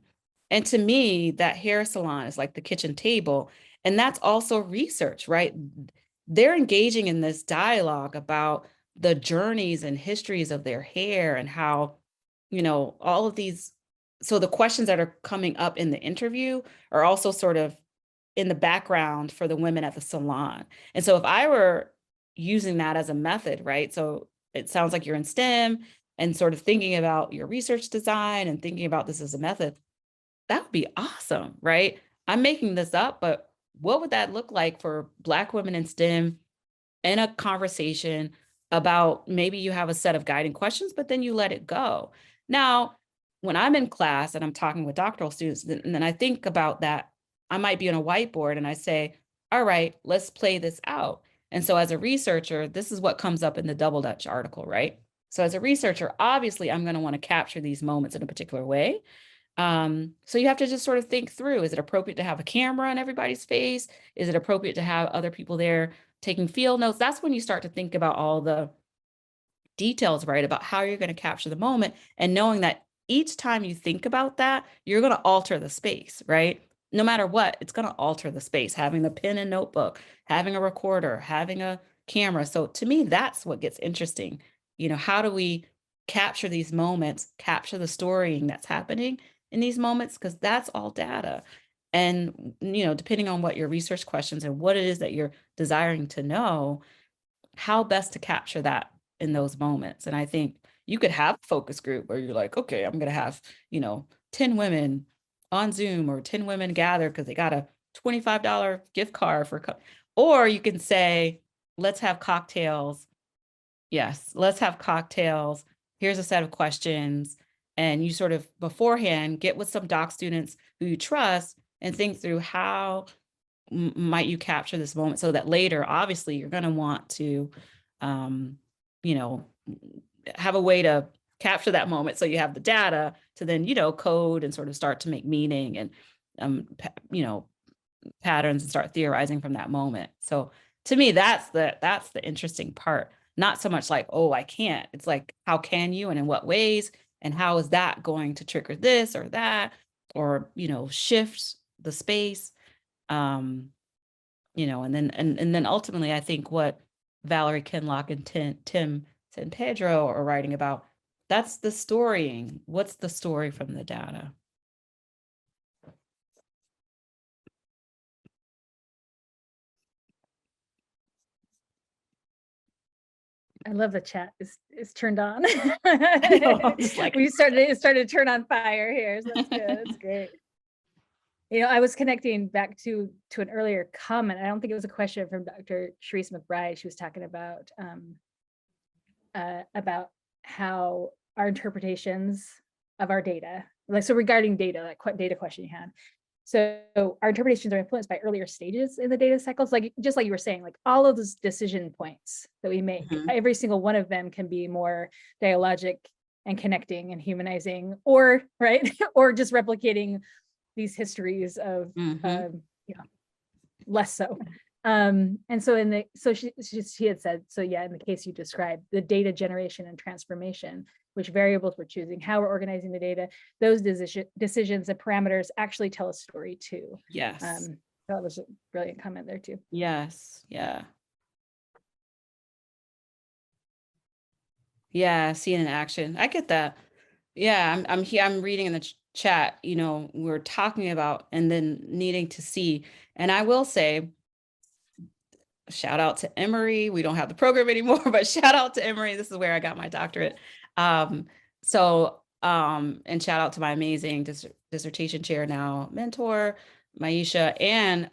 Speaker 4: And to me, that hair salon is like the kitchen table. And that's also research, right? They're engaging in this dialogue about the journeys and histories of their hair and how, all of these. So the questions that are coming up in the interview are also sort of in the background for the women at the salon. And so if I were using that as a method, right? So it sounds like you're in STEM and sort of thinking about your research design and thinking about this as a method, that would be awesome, right? I'm making this up, but what would that look like for Black women in STEM in a conversation about maybe you have a set of guiding questions, but then you let it go. Now, when I'm in class and I'm talking with doctoral students, and then I think about that, I might be on a whiteboard and I say, all right, let's play this out. And so as a researcher, this is what comes up in the Double Dutch article, right? So as a researcher, obviously, I'm going to want to capture these moments in a particular way. So you have to just sort of think through, is it appropriate to have a camera on everybody's face? Is it appropriate to have other people there taking field notes? That's when you start to think about all the details, right? About how you're going to capture the moment and knowing that each time you think about that, you're going to alter the space, right? No matter what, it's going to alter the space, having the pen and notebook, having a recorder, having a camera. So to me, that's what gets interesting. How do we capture these moments, capture the storying that's happening in these moments? Because that's all data. And, depending on what your research questions and what it is that you're desiring to know, how best to capture that in those moments. And I think you could have a focus group where you're like, okay, I'm going to have, 10 women on Zoom or 10 women gather because they got a $25 gift card or you can say, let's have cocktails. Yes, let's have cocktails. Here's a set of questions. And you sort of beforehand get with some doc students who you trust and think through how might you capture this moment so that later, obviously, you're going to want to, you know, have a way to capture that moment. So you have the data to then, code and sort of start to make meaning and, patterns and start theorizing from that moment. So to me, that's the interesting part. Not so much like, oh, I can't. It's like, how can you and in what ways? And how is that going to trigger this or that, or, shift the space? And then ultimately, I think what Valerie Kinlock and Tim San Pedro are writing about, that's the storying. What's the story from the data?
Speaker 1: I love the chat is turned on.
Speaker 4: know, just like-
Speaker 1: it started to turn on fire here. So that's good. That's great. I was connecting back to an earlier comment. I don't think it was a question from Dr. Sharice McBride. She was talking about how our interpretations of our data, regarding data, that data question you had. So our interpretations are influenced by earlier stages in the data cycles, just like you were saying, like all of those decision points that we make, every single one of them can be more dialogic and connecting and humanizing, or or just replicating these histories of less so. And so she had said, so yeah, in the case you described, the data generation and transformation, which variables we're choosing, how we're organizing the data, those decisions and parameters actually tell a story too.
Speaker 4: Yes.
Speaker 1: That was a brilliant comment there too.
Speaker 4: Yes. Yeah. Yeah. Seeing in action. I get that. Yeah. I'm here. I'm reading in the chat, we're talking about and then needing to see. And I will say, shout out to Emory. We don't have the program anymore, but shout out to Emory. This is where I got my doctorate. And shout out to my amazing dissertation chair now, mentor, Maisha, and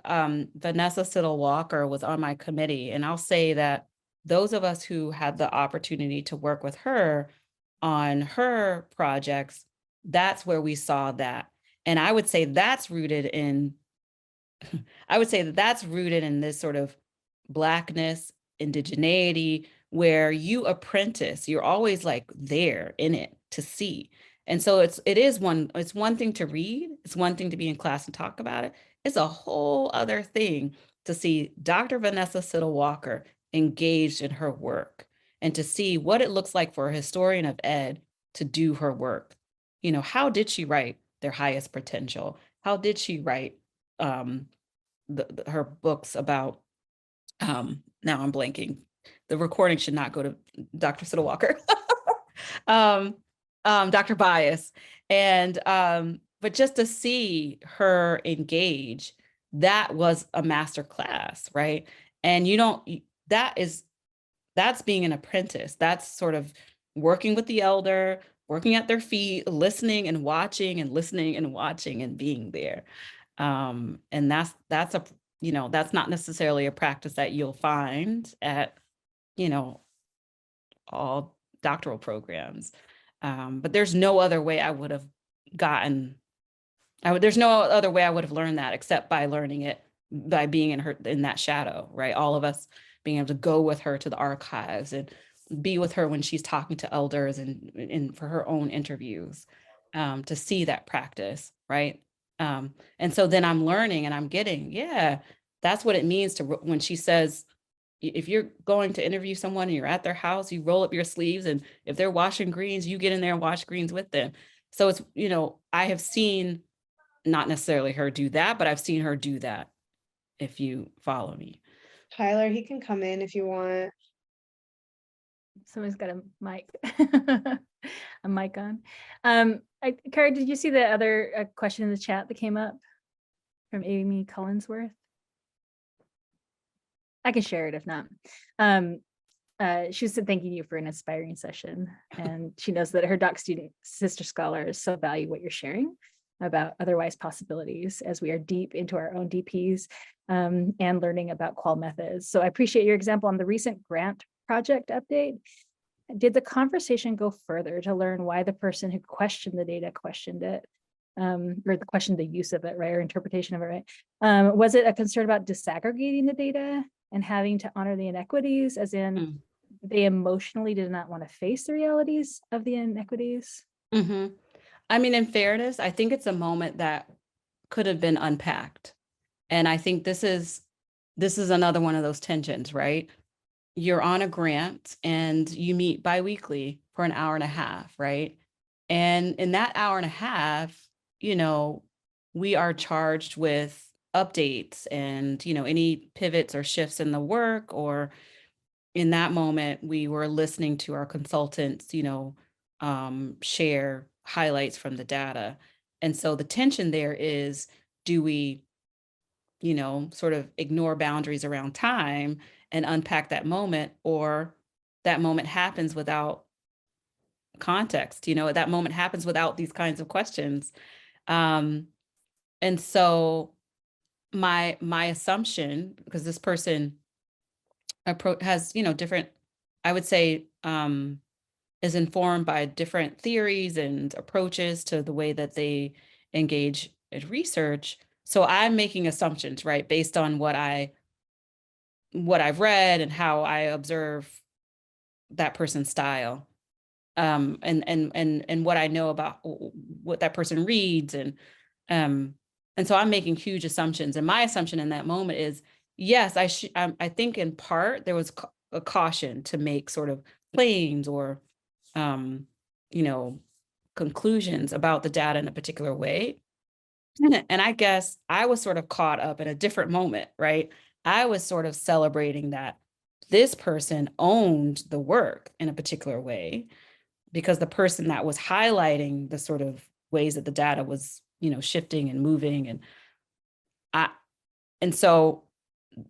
Speaker 4: Vanessa Siddle Walker was on my committee. And I'll say that those of us who had the opportunity to work with her on her projects, that's where we saw that. And I would say that's rooted in, this sort of Blackness, indigeneity, where you apprentice, you're always like there in it to see. And so it's one thing to read, it's one thing to be in class and talk about it. It's a whole other thing to see Dr. Vanessa Siddle Walker engaged in her work and to see what it looks like for a historian of ed to do her work. You know, how did she write Their Highest Potential? How did she write her books about, now I'm blanking, the recording should not go to Dr. Siddle Walker, Dr. Bias. And, but just to see her engage, that was a master class, right? And that's being an apprentice. That's sort of working with the elder, working at their feet, listening and watching and listening and watching and being there. And that's that's not necessarily a practice that you'll find at, all doctoral programs. But there's no other way I would have there's no other way I would have learned that except by learning it, by being in that shadow, right? All of us being able to go with her to the archives and be with her when she's talking to elders and for her own interviews, to see that practice, right? And so then I'm learning and I'm getting, yeah, that's what it means to, when she says, if you're going to interview someone and you're at their house, you roll up your sleeves, and if they're washing greens, you get in there and wash greens with them. So it's, I have seen, not necessarily her do that, but I've seen her do that, if you follow me.
Speaker 6: Tyler, he can come in if you want.
Speaker 1: Someone's got a mic, a mic on. Kara, did you see the other question in the chat that came up from Amy Collinsworth? I can share it if not. She said, thanking you for an inspiring session. And she knows that her doc student sister scholars so value what you're sharing about otherwise possibilities as we are deep into our own DPs and learning about qual methods. So I appreciate your example on the recent grant project update. Did the conversation go further to learn why the person who questioned the data questioned it, or questioned the use of it, right, or interpretation of it, right? Was it a concern about disaggregating the data and having to honor the inequities, as in they emotionally did not want to face the realities of the inequities?
Speaker 4: Mm-hmm. I mean, in fairness, I think it's a moment that could have been unpacked. And I think this is another one of those tensions, right? You're on a grant and you meet biweekly for an hour and a half, right? And in that hour and a half, we are charged with updates and, any pivots or shifts in the work, or in that moment, we were listening to our consultants, share highlights from the data. And so the tension there is, do we, sort of ignore boundaries around time and unpack that moment, or that moment happens without context, that moment happens without these kinds of questions. And so my assumption, because this person has, different, I would say, is informed by different theories and approaches to the way that they engage in research. So I'm making assumptions, right, based on what I've read and how I observe that person's style, and what I know about what that person reads, and so I'm making huge assumptions. And my assumption in that moment is, yes, I think in part there was a caution to make sort of claims or conclusions about the data in a particular way. And I guess I was sort of caught up in a different moment, right? I was sort of celebrating that this person owned the work in a particular way, because the person that was highlighting the sort of ways that the data was, shifting and moving. And so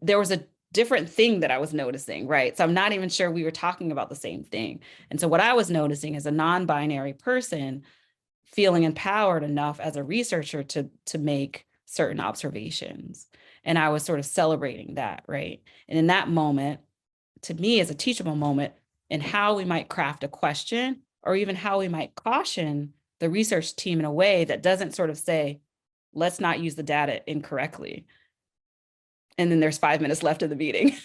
Speaker 4: there was a different thing that I was noticing, right? So I'm not even sure we were talking about the same thing. And so what I was noticing as a non-binary person, feeling empowered enough as a researcher to make certain observations. And I was sort of celebrating that, right? And in that moment, to me, is a teachable moment in how we might craft a question, or even how we might caution the research team in a way that doesn't sort of say, let's not use the data incorrectly. And then there's 5 minutes left of the meeting.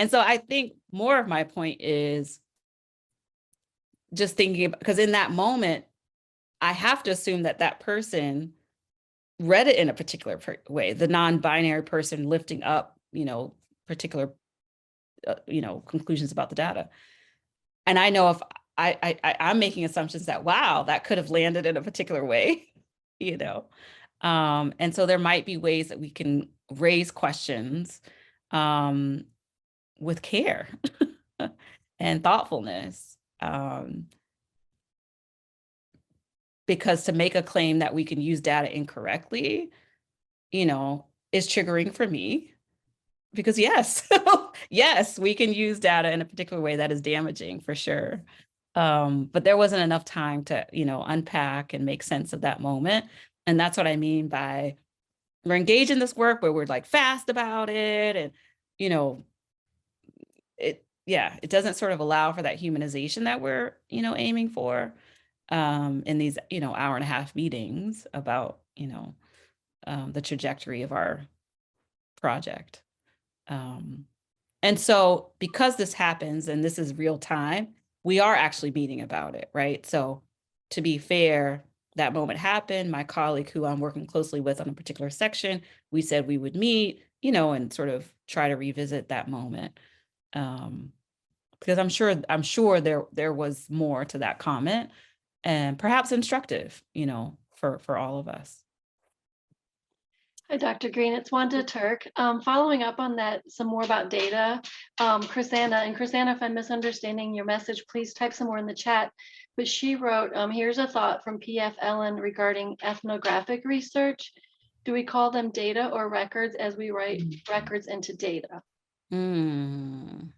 Speaker 4: And so I think more of my point is just thinking about, because in that moment, I have to assume that that person read it in a particular way, the non-binary person lifting up, particular, conclusions about the data. And I know if I'm making assumptions that, wow, that could have landed in a particular way, and so there might be ways that we can raise questions with care and thoughtfulness. Because to make a claim that we can use data incorrectly, is triggering for me. Because yes, yes, we can use data in a particular way that is damaging for sure. But there wasn't enough time to, unpack and make sense of that moment. And that's what I mean by we're engaged in this work where we're like fast about it. And, it doesn't sort of allow for that humanization that we're, aiming for in these, hour and a half meetings about, the trajectory of our project. And so because this happens and this is real time, we are actually meeting about it, right? So to be fair, that moment happened. My colleague who I'm working closely with on a particular section, we said we would meet, and sort of try to revisit that moment. Because I'm sure there was more to that comment and perhaps instructive, for all of us.
Speaker 7: Hi, Dr. Green, it's Wanda Turk. Following up on that, some more about data, Chrisanna, if I'm misunderstanding your message, please type some more in the chat. But she wrote, here's a thought from PF Ellen regarding ethnographic research. Do we call them data or records as we write records into data?
Speaker 4: I'm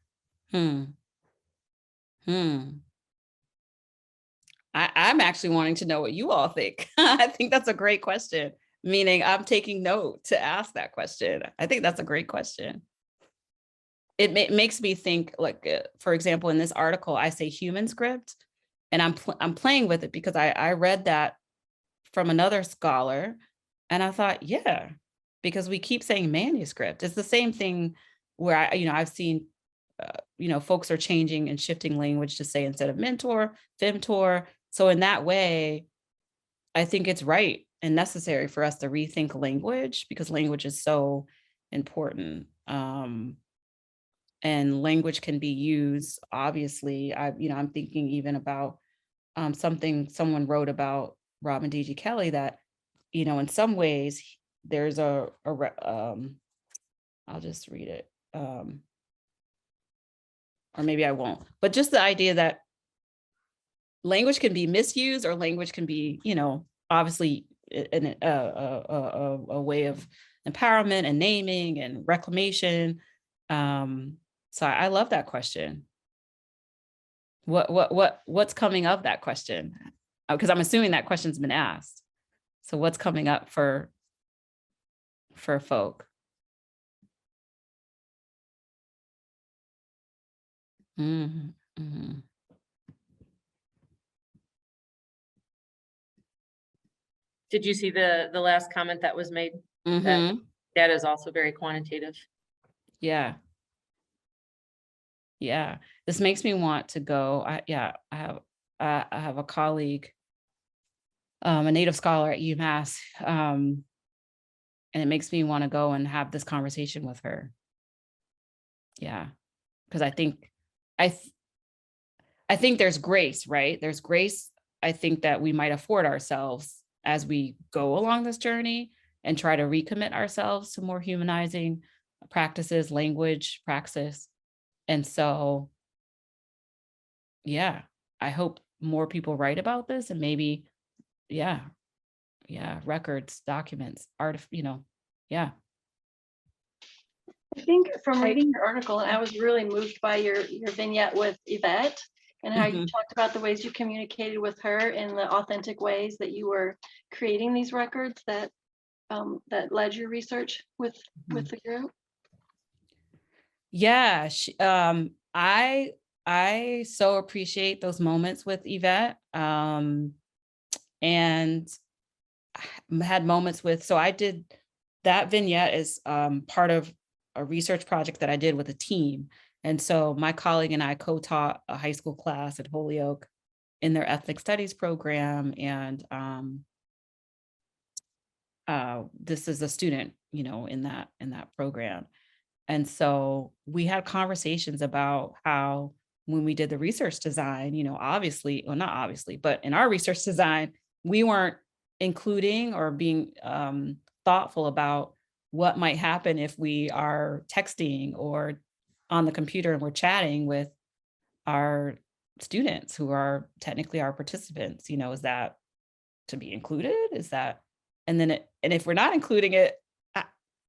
Speaker 4: actually wanting to know what you all think. I think that's a great question. Meaning I'm taking note to ask that question. I think that's a great question. It makes me think, like, for example, in this article, I say human script, and I'm playing with it because I read that from another scholar, and I thought, yeah, because we keep saying manuscript. It's the same thing where I've seen, folks are changing and shifting language to say instead of mentor, femtor. So in that way, I think it's right and necessary for us to rethink language because language is so important. And language can be used, obviously. I'm thinking even about something someone wrote about Robin D.G. Kelley that, in some ways there's I'll just read it. Or maybe I won't, but just the idea that language can be misused or language can be, obviously a way of empowerment and naming and reclamation. So I love that question. What's coming of that question? Because I'm assuming that question's been asked. So what's coming up for folk? Mm-hmm.
Speaker 5: Did you see the last comment that was made? That is also very quantitative.
Speaker 4: Yeah. This makes me want to go. I have a colleague, a native scholar at UMass, and it makes me want to go and have this conversation with her. Yeah, because I think there's grace, right? There's grace. I think that we might afford ourselves as we go along this journey and try to recommit ourselves to more humanizing practices, language, praxis. And so, yeah, I hope more people write about this and maybe, records, documents, art, yeah.
Speaker 7: I think from reading your article, and I was really moved by your vignette with Yvette and how you talked about the ways you communicated with her in the authentic ways that you were creating these records that led your research with the group.
Speaker 4: Yeah, I so appreciate those moments with Yvette, and had moments with. So I did that vignette as part of a research project that I did with a team, And so my colleague and I co-taught a high school class at Holyoke in their ethnic studies program. And this is a student, in that program. And so we had conversations about how when we did the research design, obviously, well, not obviously, but in our research design, we weren't including or being thoughtful about what might happen if we are texting or on the computer and we're chatting with our students who are technically our participants. Is that to be included? Is that, and if we're not including it,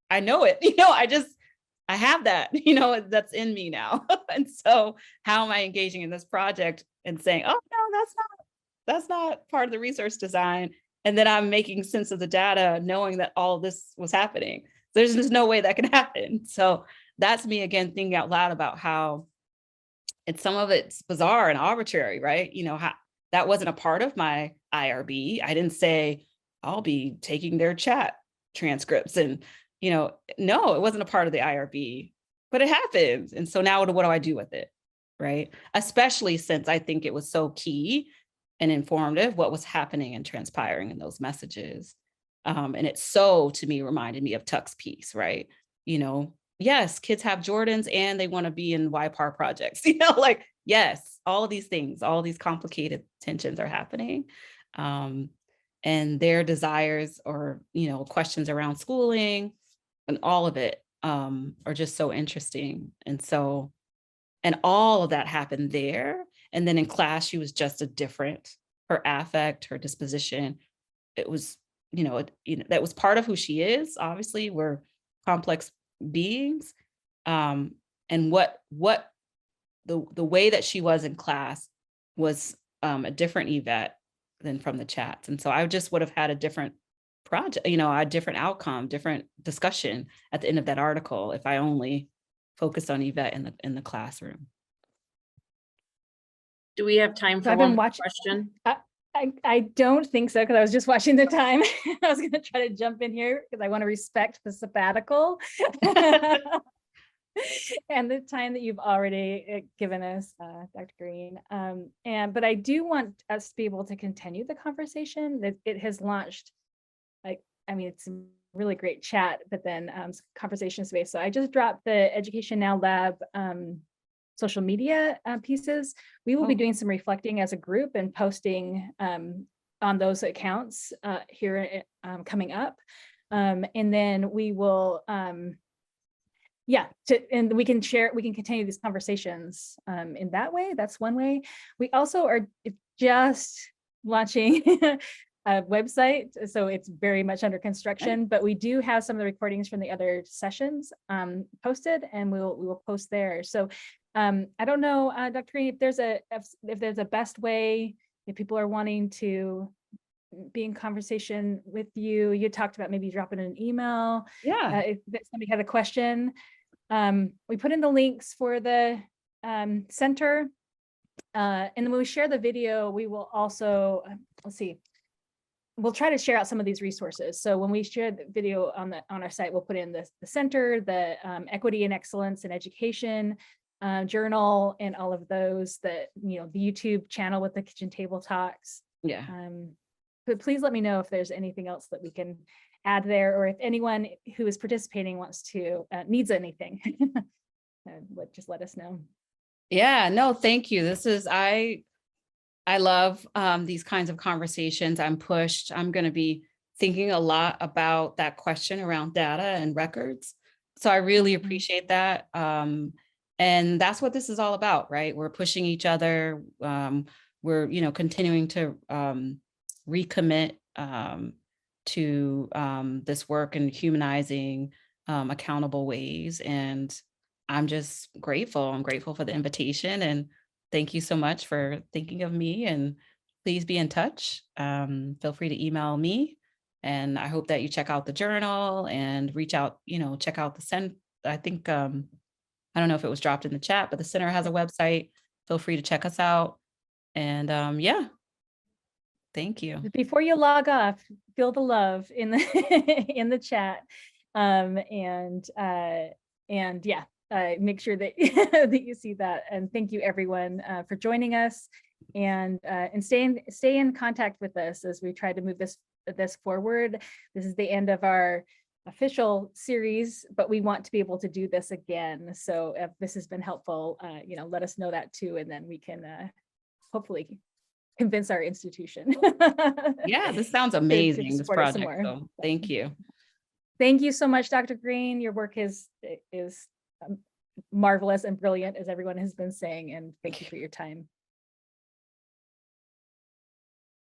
Speaker 4: I know it, I have that, that's in me now. And so how am I engaging in this project and saying, oh no, that's not part of the research design. And then I'm making sense of the data, knowing that all this was happening. There's just no way that can happen. So that's me again, thinking out loud about how some of it's bizarre and arbitrary, right? How that wasn't a part of my IRB. I didn't say I'll be taking their chat transcripts and, no, it wasn't a part of the IRB, but it happened. And so now what do I do with it? Right. Especially since I think it was so key and informative what was happening and transpiring in those messages. And it so, to me, reminded me of Tuck's piece, right? Yes, kids have Jordans and they want to be in YPAR projects, yes, all of these things, all of these complicated tensions are happening. And their desires or, questions around schooling and all of it are just so interesting. And all of that happened there. And then in class, she was just her affect, her disposition. It was, that was part of who she is. Obviously, we're complex beings. And what the way that she was in class was a different Yvette than from the chats. And so I just would have had a different project, a different outcome, different discussion at the end of that article if I only focused on Yvette in the classroom.
Speaker 5: Do we have time for
Speaker 1: I've
Speaker 5: one
Speaker 1: been
Speaker 5: more
Speaker 1: watching.
Speaker 5: question?
Speaker 1: I don't think so, because I was just watching the time. I was going to try to jump in here because I want to respect the sabbatical and the time that you've already given us, Dr. Green. But I do want us to be able to continue the conversation that it has launched. It's a really great chat, but then conversation space. So I just dropped the Education Now Lab social media pieces. We will be doing some reflecting as a group and posting on those accounts here coming up. And then we will, and we can continue these conversations in that way. That's one way. We also are just launching a website, so it's very much under construction, but we do have some of the recordings from the other sessions posted, and we will post there. So I don't know, Dr. Green, if there's a best way, if people are wanting to be in conversation with you. You talked about maybe dropping an email.
Speaker 4: Yeah.
Speaker 1: If somebody had a question. We put in the links for the center. And then when we share the video, we will also, let's see, we'll try to share out some of these resources. So when we share the video on our site, we'll put in the center, the equity and excellence in education journal, and all of those, the YouTube channel with the kitchen table talks.
Speaker 4: Yeah.
Speaker 1: But please let me know if there's anything else that we can add there, or if anyone who is participating wants to needs anything. Just let us know.
Speaker 4: Yeah, no, thank you. I love these kinds of conversations. I'm pushed. I'm going to be thinking a lot about that question around data and records. So I really appreciate that. And that's what this is all about, right? We're pushing each other. We're, continuing to recommit to this work and humanizing accountable ways. And I'm just grateful. I'm grateful for the invitation, and thank you so much for thinking of me, and please be in touch. Feel free to email me, and I hope that you check out the journal and reach out, check out the center. I think, I don't know if it was dropped in the chat, but the center has a website. Feel free to check us out. And yeah, thank you.
Speaker 1: Before you log off, feel the love in the in the chat. And yeah, make sure that that you see that. And thank you everyone for joining us, and stay in contact with us as we try to move this forward. This is the end of our official series, but we want to be able to do this again. So if this has been helpful, let us know that too, and then we can hopefully convince our institution.
Speaker 4: Yeah, this sounds
Speaker 1: to
Speaker 4: amazing, this
Speaker 1: support us some
Speaker 4: project.
Speaker 1: more.
Speaker 4: So thank you.
Speaker 1: Thank you so much, Dr. Green. Your work is marvelous and brilliant, as everyone has been saying, and thank you for your time.